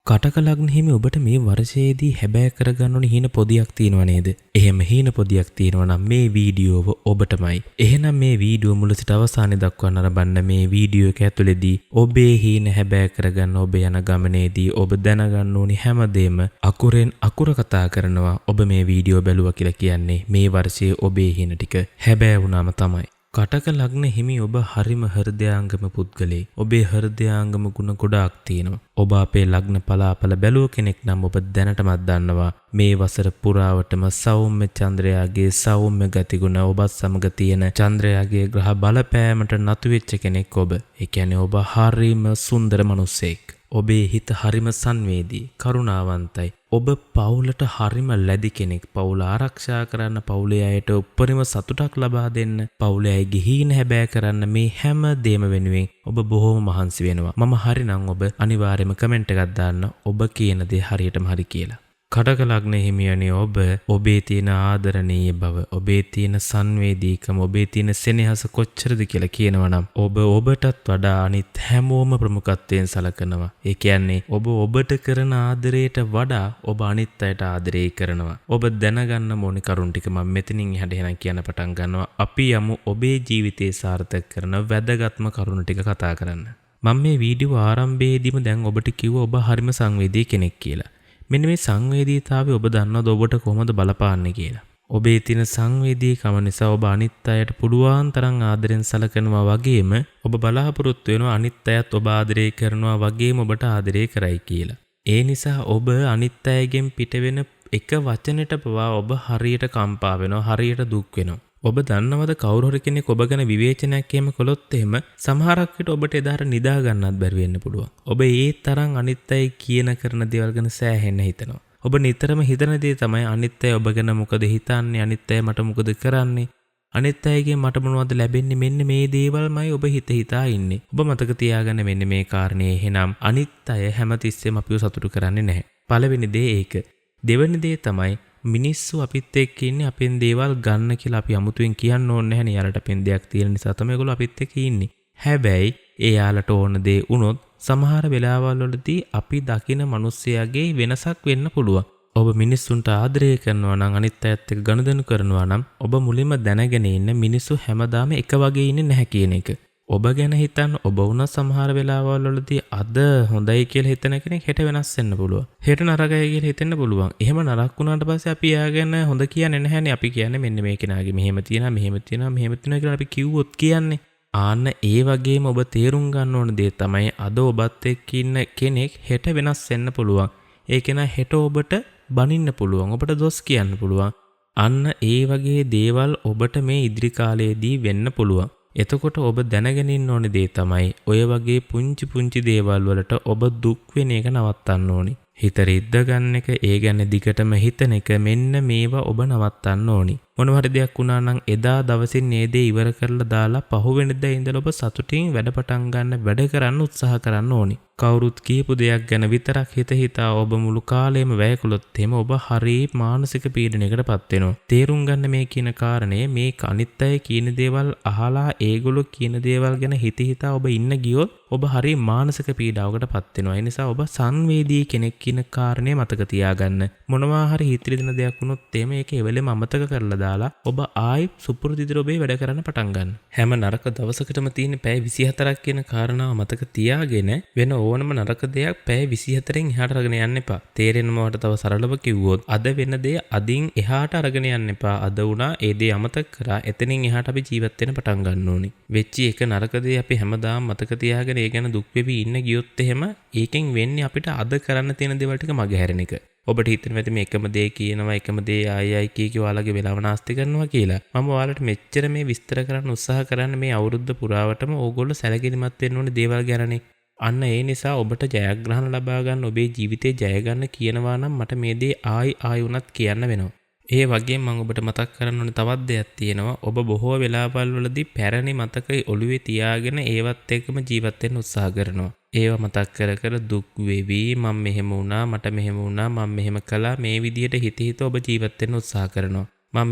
කටක ලග්න හිමි ඔබට මේ වර්ෂයේදී හැබෑ කරගන්න ඕනේ හීන පොදියක් තියෙනව නේද? එහෙම හීන පොදියක් තියෙනවා නම් මේ වීඩියෝව ඔබටමයි. එහෙනම් මේ වීඩියෝ මුල සිට අවසානය දක්වා නරඹන්න. මේ වීඩියෝ එක ඇතුළේදී ඔබේ හීන හැබෑ කරගන්න ඔබ යන ගමනේදී ඔබ දැනගන්න ඕනි හැමදේම අකුරෙන් අකුර කතා කරනවා. ඔබ මේ වීඩියෝ බැලුවා කියලා කියන්නේ මේ වර්ෂයේ ඔබේ හීන ටික හැබෑ වුණාම තමයි. කටක ලග්න හිමි ඔබ හරිම හෘදයාංගම පුද්ගලයෙක්. ඔබේ හෘදයාංගම ගුණ ගොඩාක් තියෙනවා. ඔබ අපේ ලග්න පලාපල බැලුව කෙනෙක් නම් ඔබ දැනටමත් දන්නවා මේ වසර පුරාවටම සෞම්‍ය චන්ද්‍රයාගේ සෞම්‍ය ගතිගුණ ඔබත් සමග තියෙන චන්ද්‍රයාගේ ග්‍රහ බලපෑමට නතු වෙච්ච කෙනෙක් ඔබ. ඒ කියන්නේ ඔබ හරිම සුන්දර මිනිසෙක්. ඔබේ හිත හරිම සංවේදී, කරුණාවන්තයි. ඔබ පවුලට හරිම ලැබි කෙනෙක්. පවුල ආරක්ෂා කරන්න, පවුලේ අයට උපරිම සතුටක් ලබා දෙන්න, පවුලේ අය ගිහින් හැබෑ කරන්න මේ හැම දෙම වෙනුවෙන් ඔබ බොහොම මහන්සි වෙනවා. මම හරිනම් ඔබ අනිවාර්යයෙන්ම කමෙන්ට් එකක් දාන්න ඔබ කියන දේ හරියටම හරි කියලා. කටක ලග්න හිමියනේ ඔබ ඔබේ තියෙන ආදරණීය බව, ඔබේ තියෙන සංවේදීකම, ඔබේ තියෙන සෙනෙහස කොච්චරද කියලා කියනවනම් ඔබ ඔබටත් වඩා අනිත් හැමෝම ප්‍රමුඛත්වයෙන් සලකනවා. ඒ කියන්නේ ඔබ ඔබට කරන ආදරයට වඩා ඔබ අනිත් අයට ආදරේ කරනවා. ඔබ දැනගන්න ඕනේ කරුණ ටික මම මෙතනින් එහාට එහෙනම් කියන්න පටන් ගන්නවා. අපි යමු ඔබේ ජීවිතේ සාර්ථක කරන වැදගත්ම කරුණ ටික කතා කරන්න. මම මේ වීඩියෝ ආරම්භයේදීම දැන් ඔබට කිව්වා ඔබ හරිම සංවේදී කෙනෙක් කියලා. මෙන්න මේ සංවේදීතාවය ඔබ දන්නවද ඔබට කොහොමද බලපාන්නේ කියලා? ඔබේ තියෙන සංවේදීකම නිසා ඔබ අනිත් අයට පුළුවන් තරම් ආදරෙන් සලකනවා වගේම ඔබ බලාපොරොත්තු වෙනවා අනිත් අයත් ඔබ ආදරය කරනවා වගේම ඔබට ආදරය කරයි කියලා. ඒ නිසා ඔබ අනිත් අයගෙන් පිට වෙන එක වචනෙට පවා ඔබ හරියට කම්පා වෙනවා, හරියට දුක් වෙනවා. ඔබ දන්නවද කවුරු හරි කෙනෙක් ඔබ ගැන විවේචනයක් එහෙම කළොත් එහෙම සමහරක් විට ඔබට එදාට නිදා ගන්නත් බැරි වෙන්න පුළුවන්. ඔබ ඒ තරම් අනිත් අය කියන කරන දේවල් ගැන සෑහෙන්න හිතනවා. ඔබ නිතරම හිතන දේ තමයි අනිත් අය ඔබ ගැන මොකද හිතන්නේ, අනිත් අය මට මොකද කරන්නේ, අනිත් අයගෙන් මට මොනවද ලැබෙන්නේ, මෙන්න මේ දේවල්මයි ඔබ හිතා ඉන්නේ. ඔබ මතක තියාගන්න මෙන්න මේ කාරණේ. එහෙනම් අනිත් අය හැමතිස්සෙම අපිව සතුටු කරන්නේ නැහැ. පළවෙනි දේ ඒක. දෙවෙනි දේ තමයි මිනිස්සු අපිත් එක්ක ඉන්නේ අපෙන් දේවල් ගන්න කියලා අපි අමුතුවෙන් කියන්න ඕනේ නැහැ නේ. යාලට අපෙන් දෙයක් තියෙන නිසා තමයි ඒගොල්ලෝ අපිත් එක්ක ඉන්නේ. හැබැයි ඒ යාලට ඕන දේ වුණොත් සමහර වෙලාවල් වලදී අපි දකින මිනිස්සයාගේ වෙනසක් වෙන්න පුළුවන්. ඔබ මිනිස්සුන්ට ආදරය කරනවා නම්, අනිත් අයත් එක්ක ගනුදෙනු කරනවා නම් ඔබ මුලින්ම දැනගෙන ඉන්න මිනිස්සු හැමදාම එක වගේ ඉන්නේ නැහැ කියන එක. ඔබ ගැන හිතන්න ඔබ වුණා සමහර වෙලාවල් වලදී අද හොඳයි කියලා හිතන කෙනෙක් හෙට වෙනස් වෙන්න පුළුවන්. හෙට නරකයි කියලා හිතෙන්න පුළුවන්. එහෙම නරක වුණාට පස්සේ අපි යාගෙන හොඳ කියන්නේ නැහැනේ. අපි කියන්නේ මෙන්න මේ කෙනාගේ මෙහෙම තියෙනවා, මෙහෙම තියෙනවා, මෙහෙම තියෙනවා කියලා අපි කිව්වොත් කියන්නේ. ආන්න ඒ වගේම ඔබ තේරුම් ගන්න ඕන දේ තමයි අද ඔබත් එක්ක ඉන්න කෙනෙක් හෙට වෙනස් වෙන්න පුළුවන්. ඒ කෙනා හෙට ඔබට බනින්න පුළුවන්, ඔබට දොස් කියන්න පුළුවන්. අන්න ඒ වගේ දේවල් ඔබට මේ ඉදිරි කාලයේදී වෙන්න පුළුවන්. එතකොට ඔබ දැනගෙන ඉන්න ඕනේ දේ තමයි ඔය වගේ පුංචි දේවල් වලට ඔබ දුක් වෙන එක නවත්තන්න ඕනි. හිත රිද්ද ගන්න එක, ඒ ගැන දිගටම හිතන එක, මෙන්න මේවා ඔබ නවත්තන්න ඕනි. මොන හරි දෙයක් වුණා නම් එදා දවසින් මේ දේ ඉවර කරලා දාලා පහුවෙනිදා ඉඳලා ඔබ සතුටින් වැඩ පටන් ගන්න, වැඩ කරන්න උත්සාහ කරන්න ඕනි. කවුරුත් කියපු දෙයක් ගැන විතරක් හිතා ඔබ මුළු කාලෙම වැය කළොත් එහෙම ඔබ හරි මානසික පීඩනයකටපත් වෙනවා. තේරුම් ගන්න මේ කියන කාරණේ, මේ අනිත් අය කියන දේවල් අහලා ඒගොල්ලෝ කියන දේවල් ගැන හිතා ඔබ ඉන්න ගියොත් ඔබ හරි මානසික පීඩාවකටපත් වෙනවා. ඒ නිසා ඔබ සංවේදී කෙනෙක් කියන කාරණේ මතක තියාගන්න. මොනවා හරි හිතේ දෙන දෙයක් වුණොත් එහෙම ඒක එවෙලෙම අමතක කරලා දාලා ඔබ ආයි සුපුරුදු විදිහට ඔබේ වැඩ කරන්න පටන් ගන්න. හැම නරක දවසකටම තියෙන පැය 24ක් කියන කාරණාව මතක තියාගෙන වෙන ඕනම නරක දෙයක් පැය 24න් එහාට අරගෙන යන්න එපා. තේරෙනවට තව සරලව කිව්වොත් අද වෙන දේ අදින් එහාට අරගෙන යන්න එපා. අද වුණා ඒ දේ අමතක කරා එතනින් එහාට අපි ජීවත් වෙන්න පටන් ගන්න ඕනේ. වෙච්චි එක නරක දේ අපි හැමදාම මතක තියාගෙන ඒ ගැන දුක් වෙවි ඉන්න ගියොත් එහෙම ඒකෙන් වෙන්නේ අපිට අද කරන්න තියෙන දේවල් ටික මගහැරෙන එක. ඔබට හිතෙන ඇති මේ එකම දේ කියනවා, එකම දේ ආයි කී ඔයාලගේ වෙලාව නාස්ති කරනවා කියලා. මම ඔයාලට මෙච්චර මේ විස්තර කරන්න උත්සාහ කරන්න මේ අවුරුද්ද පුරාවටම ඕගොල්ලෝ සැලකිලිමත් වෙන්න ඕනේ දේවල් ගැනනේ. අන්න ඒ නිසා ඔබට ජයග්‍රහණ ලබා ගන්න, ඔබේ ජීවිතේ ජය ගන්න කියනවා නම් මට මේ දේ ආයි උනත් කියන්න වෙනවා. ඒ වගේම මම ඔබට මතක් කරන්න ඕනේ තවත් දෙයක් තියෙනවා. ඔබ බොහෝ වෙලාවල් වලදී පැරණි මතක ඔළුවේ තියාගෙන ඒවත් එක්කම ජීවත් වෙන්න උත්සාහ කරනවා. ඒවා මතක් කර දුක් වෙවි, මම මෙහෙම වුණා, මට මෙහෙම වුණා, මම මෙහෙම කළා, මේ විදියට හිත ඔබ ජීවත් වෙන්න උත්සාහ කරනවා. මම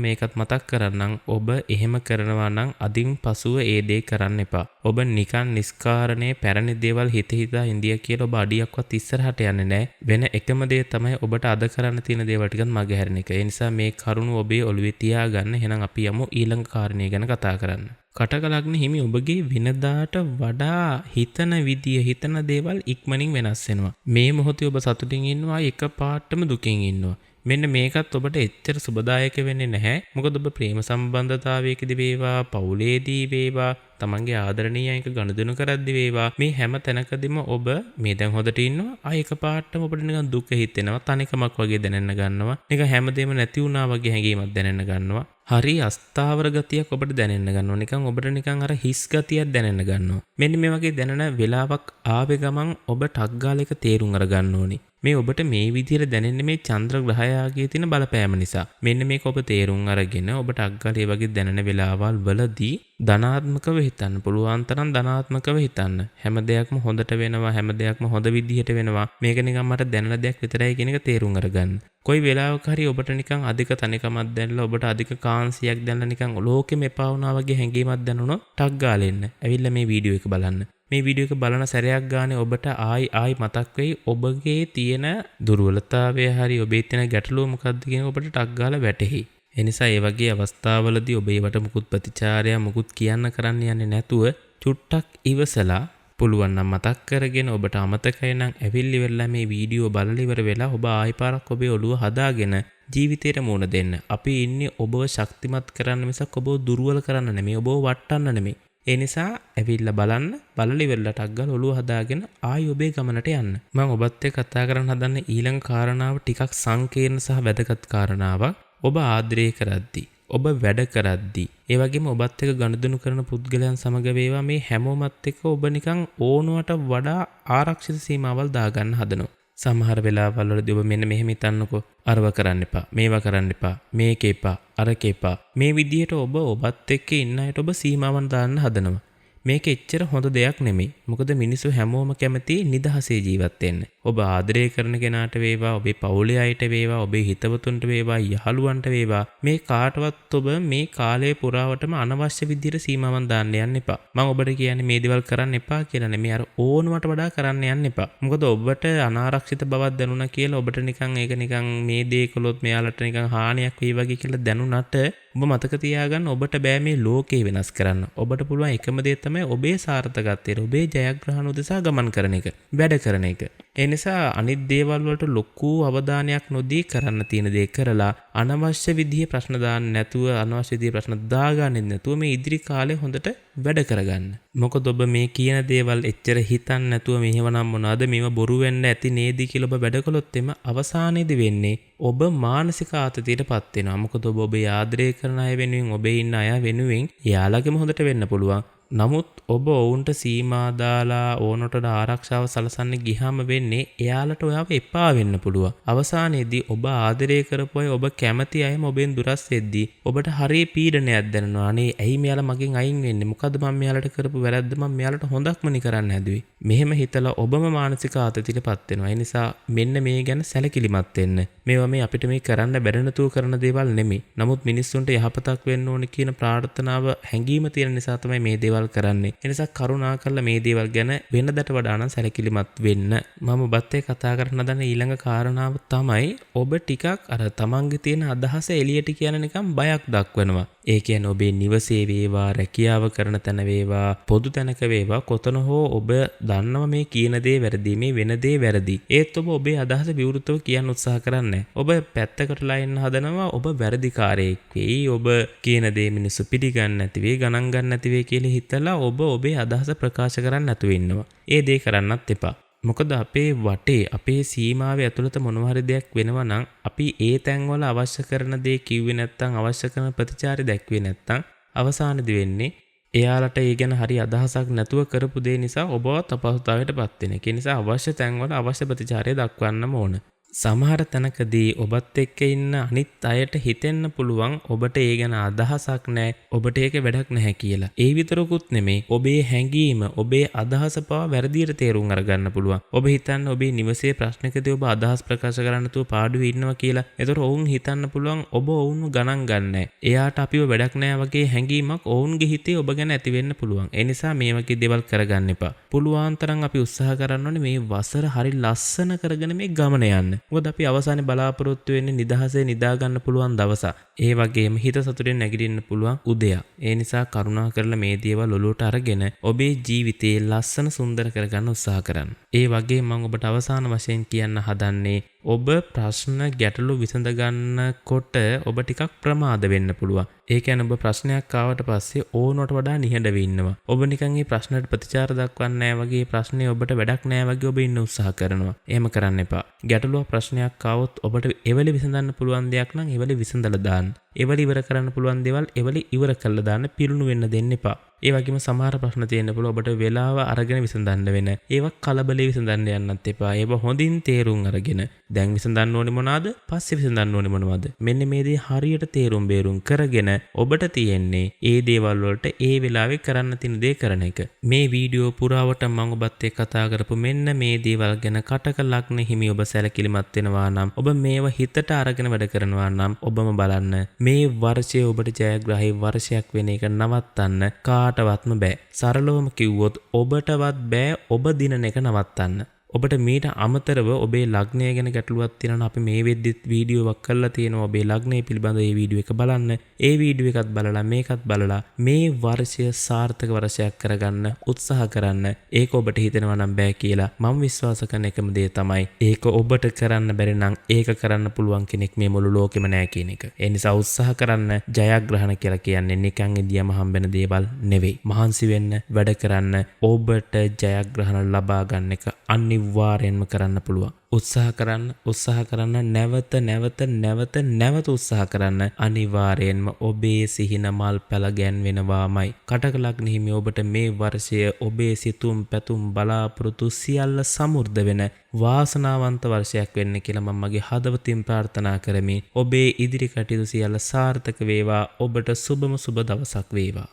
මේකත් මතක් කරන්නම් ඔබ එහෙම කරනවා නම් අදින් පසුව ඒ දේ කරන්න එපා. ඔබ නිකන් නිස්කාරණේ පැරණි දේවල් හිතා ඉන්දිය කියලා ඔබ අඩියක්වත් ඉස්සරහට යන්නේ නැහැ. වෙන එකම දේ තමයි ඔබට අද කරන්න තියෙන දේවල් ටිකත් මගහැරෙන එක. ඒ නිසා මේ කරුණ ඔබේ ඔළුවේ තියාගන්න. එහෙනම් අපි යමු ඊළඟ කාරණේ ගැන කතා කරන්න. කටක ලග්න හිමි ඔබගේ වෙනදාට වඩා හිතන විදිය හිතන දේවල් ඉක්මනින් වෙනස් වෙනවා. මේ මොහොතේ ඔබ සතුටින් ඉන්නවා එක පාටම දුකින් ඉන්නවා. මෙන්න මේකත් ඔබට එච්චර සුබදායක වෙන්නේ නැහැ. මොකද ඔබ ප්‍රේම සම්බන්ධතාවයකදී වේවා, පවුලේදී වේවා, තමන්ගේ ආදරණීයයික ගනුදෙනු කරද්දී වේවා, මේ හැම තැනකදීම ඔබ මේ දැන් හොඳට ඉන්නවා. එක පාටම ඔබට නිකන් දුක හිතෙනවා, තනිකමක් වගේ දැනෙන්න ගන්නවා. නිකන් හැමදේම නැති වුණා වගේ හැඟීමක් දැනෙන්න ගන්නවා. හරි අස්ථාවර ගතියක් ඔබට දැනෙන්න ගන්නවා. නිකන් ඔබට නිකන් අර හිස් ගතියක් දැනෙන්න ගන්නවා. මෙන්න මේ වගේ දැනෙන වෙලාවක් ආවේ ගමන් ඔබ ටක් ගාලා එක තේරුම් අරගන්න ඕනි. මේ ඔබට මේ විදිහට දැනෙන්නේ මේ චන්ද්‍ර ග්‍රහයාගේ තියෙන බලපෑම නිසා. මෙන්න මේක ඔබ තේරුම් අරගෙන ඔබ ටක් ගාලා මේ වගේ දැනෙන වෙලාවල් වලදී ධනාත්මකව හිතන්න. පුළුවන් තරම් ධනාත්මකව හිතන්න. හැම දෙයක්ම හොඳට වෙනවා, හැම දෙයක්ම හොඳ විදිහට වෙනවා. මේක නිකන් මට දැනෙන දෙයක් විතරයි කියන එක තේරුම් අරගන්න. කොයි වෙලාවක හරි ඔබට නිකන් අධික තනිකමක් දැනලා ඔබට අධික කාන්සියක් දැනලා නිකන් ලෝකෙම එපා වුණා වගේ හැඟීමක් දැනුණොත් ටක් ගාලා එන්න. ඇවිල්ලා මේ වීඩියෝ එක බලන්න. මේ වීඩියෝ එක බලන සැරයක් ගානේ ඔබට ආයි මතක් වෙයි ඔබගේ තියෙන දුර්වලතාවය හරි ඔබේ තියෙන ගැටලුව මොකක්ද කියන ඔබට ටක් ගාලා වැටහෙයි. ඒ නිසා ඒ වගේ අවස්ථාවලදී ඔබ ඒවට මුකුත් ප්‍රතිචාරය මුකුත් කියන්න කරන්න යන්නේ නැතුව චුට්ටක් ඉවසලා පුළුවන් නම් මතක් කරගෙන ඔබට අමතකයි නම් ඇවිල්ලි වෙලා මේ වීඩියෝ බලලා ඉවර වෙලා ඔබ ආයි පාරක් ඔබේ ඔළුව හදාගෙන ජීවිතේට මුණ දෙන්න. අපි ඉන්නේ ඔබව ශක්තිමත් කරන්න මිසක් ඔබව දුර්වල කරන්න නෙමෙයි, ඔබව වටන්න නෙමෙයි. ඒ නිසා ඇවිල්ලා බලන්න, බලලා ඉවරලා ටක් ගාලා ඔළුව හදාගෙන ආයි ඔබේ ගමනට යන්න. මම ඔබත් එක්ක කතා කරන්න හදන්නේ ඊළඟ කාරණාව ටිකක් සංකීර්ණ සහ වැදගත් කාරණාවක්. ඔබ ආදරය කරද්දී, ඔබ වැඩ කරද්දී, ඒ වගේම ඔබත් එක්ක ගනුදෙනු කරන පුද්ගලයන් සමග වේවා මේ හැමෝමත් එක්ක ඔබ නිකන් ඕනුවට වඩා ආරක්ෂිත සීමාවල් දාගන්න හදනවා. සමහර වෙලාවල් වලදී ඔබ මෙන්න මෙහෙම හිතන්නකෝ, අරව කරන්න එපා, මේවා කරන්න එපා, මේක එපා, අරක එපා. මේ විදිහට ඔබත් එක්ක ඉන්න අයට ඔබ සීමාවන් දාන්න හදනවා. මේක එච්චර හොඳ දෙයක් නෙමෙයි. මොකද මිනිස්සු හැමෝම කැමති නිදහසේ ජීවත් වෙන්න. ඔබ ආදරය කරන කෙනාට වේවා, ඔබේ පවුලේ අයට වේවා, ඔබේ හිතවතුන්ට වේවා, යහළුවන්ට වේවා, මේ කාටවත් ඔබ මේ කාලය පුරාවටම අනවශ්‍ය විදිහට සීමාවන් දාන්න යන්න එපා. මම ඔබට කියන්නේ මේ දේවල් කරන්න එපා කියලා නෙමෙයි, අර ඕනුවට වඩා කරන්න යන්න එපා. මොකද ඔබට අනාරක්ෂිත බවක් දැනුණා කියලා ඔබට නිකන් ඒක නිකන් මේ දේ කළොත් මෙයාලට නිකන් හානියක් වෙයි වගේ කියලා දැනුණාට ඔබ මතක තියාගන්න ඔබට බෑ මේ ලෝකේ වෙනස් කරන්න. ඔබට පුළුවන් එකම දේ තමයි ඔබේ සාර්ථකත්වය, ඔබේ ජයග්‍රහණ උදෙසා ගමන් කරන එක, වැඩ කරන එක. ඒ නිසා අනිත් දේවල් වලට ලොකු අවධානයක් නොදී කරන්න තියෙන දේ කරලා අනවශ්‍ය විදිහේ ප්‍රශ්න දාන්න නැතුව, අනවශ්‍ය විදිහේ ප්‍රශ්න දාගන්නෙ නැතුව මේ ඉදිරි කාලේ හොඳට වැඩ කරගන්න. මොකද ඔබ මේ කියන දේවල් එච්චර හිතන්න නැතුව මෙහෙවනම් මොනවාද මේව බොරු වෙන්න ඇති නේද කියලා ඔබ වැඩ කළොත් එම අවසානයේදී වෙන්නේ ඔබ මානසික ආතතියටපත් වෙනවා. මොකද ඔබ ඔබේ ආදරය කරන අය වෙනුවෙන්, ඔබේ ඉන්න අය වෙනුවෙන් එයාලගෙම හොඳට වෙන්න පුළුවන්. නමුත් ඔබ ඔවුන්ට සීමා දාලා ඕනට ආරක්ෂාව සලසන්න ගියාම වෙන්නේ එයාලට ඔයාව එපා වෙන්න පුළුවන්. අවසානයේදී ඔබ ආදරය කරපු අය, ඔබ කැමති අයම ඔබෙන් දුරස් වෙද්දී ඔබට හරිය පීඩනයක් දැනෙනවා. අනේ ඇයි මෙයාලා මගෙන් අයින් වෙන්නේ? මොකද මම මෙයාලට කරපු වැරද්ද මම මෙයාලට හොඳක්මනි කරන්න හැදුවේ. මෙහෙම හිතලා ඔබම මානසික ආතතියටපත් වෙනවා. ඒ නිසා මෙන්න මේ ගැන සැලකිලිමත් වෙන්න. මේවා මේ අපිට මේ කරන්න බැරි නැතුව කරන දේවල් නෙමෙයි. නමුත් මිනිස්සුන්ට යහපතක් වෙන්න ඕනේ කියන ප්‍රාර්ථනාව, හැඟීම තියෙන නිසා තමයි මේ දේවල් කරන්නේ. ඒ නිසා කරුණා කරලා මේ දේවල් ගැන වෙනදට වඩා නම් සැලකිලිමත් වෙන්න. මම ඔබත් එක්ක කතා කරන්න හදන ඊළඟ කාරණාව තමයි ඔබ ටිකක් අර තමන්ගේ තියෙන අදහස එළියට කියන නිකන් බයක් දක්වනවා. ඒ කියන්නේ ඔබේ නිවසේ වේවා, රැකියාව කරන තැන වේවා, පොදු තැනක වේවා, කොතන හෝ ඔබ දන්නවා මේ කියන දේ වැරදි, මේ වෙන දේ වැරදි. ඒත් ඔබ ඔබේ අදහස විවෘතව කියන්න උත්සාහ කරන්නේ. ඔබ පැත්තකටලා ඉන්න හදනවා ඔබ වැරදිකාරයෙක් වෙයි, ඔබ කියන දේ මිනිස්සු පිළිගන්නේ නැති වෙයි, ගණන් ගන්න නැති වෙයි කියලා හිතලා ඔබ ඔබේ අදහස ප්‍රකාශ කරන්න නැතුව ඉන්නවා. ඒ දේ කරන්නත් එපා. මොකද අපේ වටේ, අපේ සීමාවේ ඇතුළත මොනවා හරි දෙයක් වෙනවා නම් අපි ඒ තැන්වල අවශ්‍ය කරන දේ කිව්වේ නැත්නම්, අවශ්‍ය කරන ප්‍රතිචාරය දැක්වේ නැත්නම් අවසානයේදී වෙන්නේ එයාලට ඒ ගැන හරි අදහසක් නැතුව කරපු දේ නිසා ඔබවත් අපහසුතාවයටපත් වෙන. ඒ නිසා අවශ්‍ය තැන්වල අවශ්‍ය ප්‍රතිචාරය දක්වන්නම ඕන. සමහර තැනකදී ඔබත් එක්ක ඉන්න අනිත් අයට හිතෙන්න පුළුවන් ඔබට ඒ ගැන අදහසක් නැහැ, ඔබට ඒක වැඩක් නැහැ කියලා. ඒ විතරකුත් නෙමෙයි, ඔබේ හැඟීම, ඔබේ අදහස පවා වැරදියට තේරුම් අරගන්න පුළුවන්. ඔබ හිතන්න ඔබේ නිවසේ ප්‍රශ්නකදී ඔබ අදහස් ප්‍රකාශ කරන්න තු පාඩුවේ ඉන්නවා කියලා. ඒතර ඔවුන් හිතන්න පුළුවන් ඔබ ඔවුන්ව ගණන් ගන්නෑ. එයාට අපිව වැඩක් නැහැ වගේ හැඟීමක් ඔවුන්ගේ හිතේ ඔබ ගැන ඇති වෙන්න පුළුවන්. ඒ නිසා මේ වගේ දේවල් කරගන්න එපා. පුළුවන් තරම් අපි උත්සාහ කරන්න ඕනේ මේ වසර හරි ලස්සන කරගෙන මේ ගමන යන්න. මොකද අපි අවසානයේ බලාපොරොත්තු වෙන්නේ නිදහසේ නිදා ගන්න පුළුවන් දවසක්. ඒ වගේම හිත සතුටින් නැගිටින්න පුළුවන් උදයක්. ඒ නිසා කරුණා කරලා මේ දේවල් ඔලුවට අරගෙන ඔබේ ජීවිතේ ලස්සන සුන්දර කරගන්න උත්සාහ කරන්න. ඒ වගේ මම ඔබට අවසාන වශයෙන් කියන්න හදන්නේ ඔබ ප්‍රශ්න ගැටලු විසඳ ගන්නකොට ඔබ ටිකක් ප්‍රමාද වෙන්න පුළුවන්. ඒ කියන්නේ ඔබ ප්‍රශ්නයක් ආවට පස්සේ ඕනකට වඩා නිහඬව ඉන්නවා. ඔබ නිකන් මේ ප්‍රශ්නට ප්‍රතිචාර දක්වන්නේ නැහැ වගේ, ප්‍රශ්නේ ඔබට වැඩක් නැහැ වගේ ඔබ ඉන්න උත්සාහ කරනවා. එහෙම කරන්න එපා. ගැටලුව ප්‍රශ්නයක් ආවොත් ඔබට එවලි විසඳන්න පුළුවන් දෙයක් නම් එවලි විසඳලා දාන්න. එවලි ඉවර කරන්න පුළුවන් දේවල් එවලි ඉවර කරලා දාන්න. පිරුණු වෙන්න දෙන්න එපා. ඒ වගේම සමහර ප්‍රශ්න තියෙන්න පුළුවන් ඔබට වෙලාව අරගෙන විසඳන්න වෙන. ඒවා කලබලේ විසඳන්න යන්නත් එපා. ඒවා හොඳින් තේරුම් අරගෙන දැන් විසඳන්න ඕනේ මොනවාද? පස්සේ විසඳන්න ඕනේ මොනවද? මෙන්න මේ දේ හරියට තේරුම් බේරුම් කරගෙන ඔබට තියෙන්නේ ඒ දේවල් වලට ඒ වෙලාවේ කරන්න තියෙන දේ කරන එක. මේ වීඩියෝ පුරාවට මම ඔබත් එක්ක කතා කරපු මෙන්න මේ දේවල් ගැන කටක ලග්න හිමි ඔබ සැලකිලිමත් වෙනවා නම්, ඔබ මේව හිතට අරගෙන වැඩ කරනවා නම් ඔබම බලන්න මේ වර්ෂයේ ඔබට ජයග්‍රාහී වර්ෂයක් වෙන එක නවත්තන්න කාටවත්ම බෑ. සරලවම කිව්වොත් ඔබටවත් බෑ ඔබ දිනන එක නවත්තන්න. ඔබට මීට අමතරව ඔබේ ලග්නය ගැන ගැටලුවක් තියෙනවා. අපි මේ වෙද්දිත් වීඩියෝවක් කරලා තියෙනවා ඔබේ ලග්නය පිළිබඳව. ඒ වීඩියෝ එක බලන්න. ඒ වීඩියෝ එකත් බලලා මේකත් බලලා මේ වර්ෂය සාර්ථක වර්ෂයක් කරගන්න උත්සාහ කරන්න. ඒක ඔබට හිතෙනවා නම් බෑ කියලා මම විශ්වාස කරන එකම දේ තමයි ඒක ඔබට කරන්න බැරි නම් ඒක කරන්න පුළුවන් කෙනෙක් මේ මුළු ලෝකෙම නෑ කියන එක. ඒ නිසා උත්සාහ කරන්න. ජයග්‍රහණ කියලා කියන්නේ නිකන් ඉදියම හම්බෙන දේවල් නෙවෙයි. මහන්සි වෙන්න, වැඩ කරන්න. ඔබට ජයග්‍රහණ ලබා ගන්න එක අනිවාර්යෙන්ම කරන්න පුළුවන්. උත්සාහ කරන්න නැවත උත්සාහ කරන්න. අනිවාර්යෙන්ම ඔබේ සිහින මල් පැල ගැන්වෙනවාමයි. කටක ලග්න හිමි ඔබට මේ වර්ෂය ඔබේ සිතුම් පැතුම් බලාපොරොත්තු සියල්ල සමෘද්ධ වෙන වාසනාවන්ත වර්ෂයක් වෙන්න කියලා මම මගේ හදවතින් ප්‍රාර්ථනා කරමි. ඔබේ ඉදිරි කටයුතු සියල්ල සාර්ථක වේවා. ඔබට සුබම සුබ දවසක් වේවා.